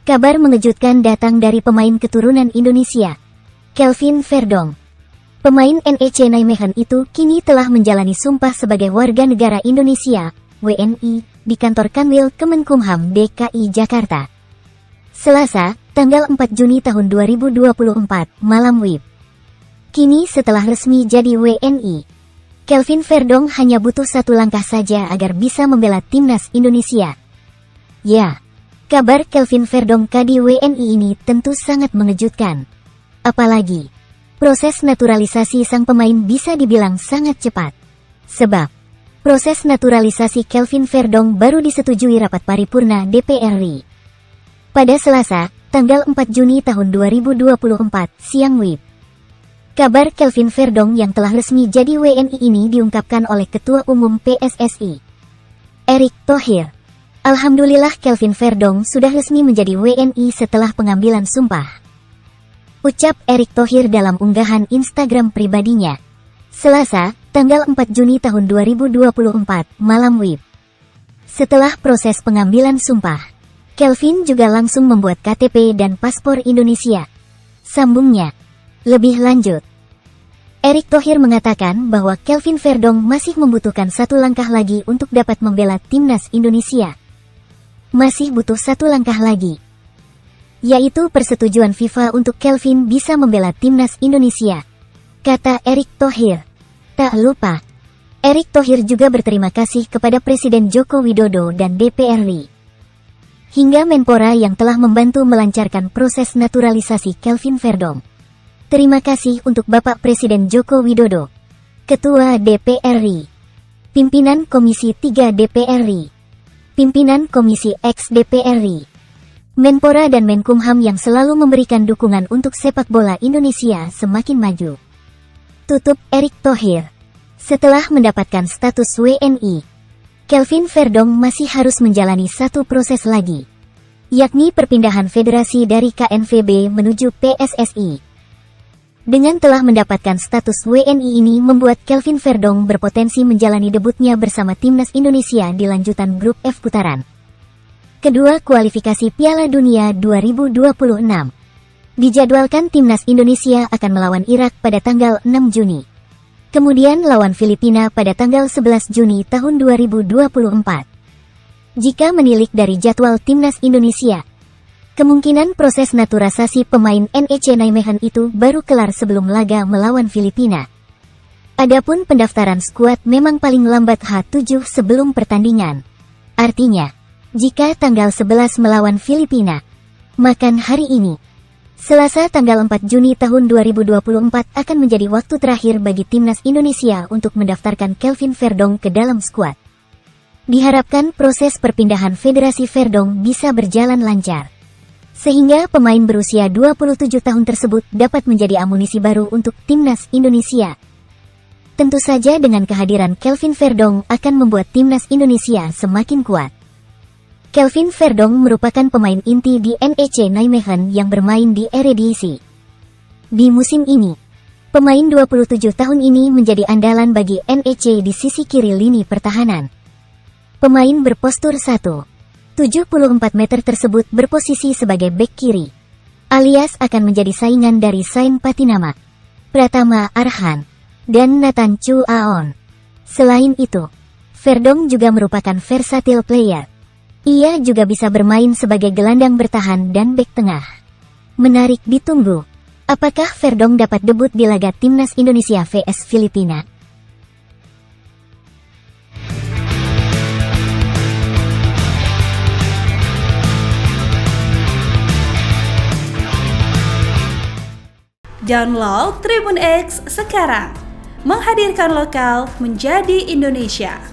Kabar mengejutkan datang dari pemain keturunan Indonesia, Kelvin Verdong. Pemain NEC Nijmegen itu kini telah menjalani sumpah sebagai warga negara Indonesia, WNI, di kantor Kanwil Kemenkumham DKI Jakarta. Selasa, tanggal 4 Juni tahun 2024, malam WIB. Kini setelah resmi jadi WNI, Kelvin Verdong hanya butuh satu langkah saja agar bisa membela timnas Indonesia. Ya, kabar Kelvin Verdong KD WNI ini tentu sangat mengejutkan. Apalagi, proses naturalisasi sang pemain bisa dibilang sangat cepat. Sebab, proses naturalisasi Kelvin Verdong baru disetujui rapat paripurna DPR RI. Pada Selasa, tanggal 4 Juni tahun 2024, siang WIB. Kabar Kelvin Verdong yang telah resmi jadi WNI ini diungkapkan oleh Ketua Umum PSSI, Erick Thohir. Alhamdulillah Kelvin Verdong sudah resmi menjadi WNI setelah pengambilan sumpah, ucap Erick Thohir dalam unggahan Instagram pribadinya. Selasa, tanggal 4 Juni tahun 2024, malam WIB. Setelah proses pengambilan sumpah, Kelvin juga langsung membuat KTP dan paspor Indonesia. Sambungnya, lebih lanjut, Erick Thohir mengatakan bahwa Kelvin Verdong masih membutuhkan satu langkah lagi untuk dapat membela timnas Indonesia. Masih butuh satu langkah lagi, yaitu persetujuan FIFA untuk Kelvin bisa membela timnas Indonesia, kata Erick Thohir. Tak lupa, Erick Thohir juga berterima kasih kepada Presiden Joko Widodo dan DPR RI, hingga Menpora yang telah membantu melancarkan proses naturalisasi Kelvin Verdong. Terima kasih untuk Bapak Presiden Joko Widodo, Ketua DPR RI, Pimpinan Komisi 3 DPR RI, Pimpinan Komisi X DPR RI, Menpora dan Menkumham yang selalu memberikan dukungan untuk sepak bola Indonesia semakin maju. Tutup Erick Thohir. Setelah mendapatkan status WNI, Kelvin Verdong masih harus menjalani satu proses lagi, yakni perpindahan federasi dari KNVB menuju PSSI. Dengan telah mendapatkan status WNI ini membuat Kelvin Verdong berpotensi menjalani debutnya bersama timnas Indonesia di lanjutan grup F putaran kedua kualifikasi Piala Dunia 2026. Dijadwalkan timnas Indonesia akan melawan Irak pada tanggal 6 Juni. Kemudian lawan Filipina pada tanggal 11 Juni tahun 2024. Jika menilik dari jadwal timnas Indonesia, kemungkinan proses naturalisasi pemain NEC Nijmegen itu baru kelar sebelum laga melawan Filipina. Adapun pendaftaran skuad memang paling lambat H7 sebelum pertandingan. Artinya, jika tanggal 11 melawan Filipina, maka hari ini, Selasa tanggal 4 Juni tahun 2024 akan menjadi waktu terakhir bagi timnas Indonesia untuk mendaftarkan Kelvin Verdong ke dalam skuad. Diharapkan proses perpindahan Federasi Verdong bisa berjalan lancar, sehingga pemain berusia 27 tahun tersebut dapat menjadi amunisi baru untuk timnas Indonesia. Tentu saja dengan kehadiran Kelvin Verdong akan membuat timnas Indonesia semakin kuat. Kelvin Verdong merupakan pemain inti di NEC Nijmegen yang bermain di Eredivisie. Di musim ini, pemain 27 tahun ini menjadi andalan bagi NEC di sisi kiri lini pertahanan. Pemain berpostur 1,74 meter tersebut berposisi sebagai bek kiri, alias akan menjadi saingan dari Sain Patinama, Pratama Arhan, dan Nathan Chu Aon. Selain itu, Verdong juga merupakan versatile player. Ia juga bisa bermain sebagai gelandang bertahan dan bek tengah. Menarik ditunggu, apakah Verdong dapat debut di laga timnas Indonesia vs Filipina? Download Tribun X sekarang, menghadirkan lokal menjadi Indonesia.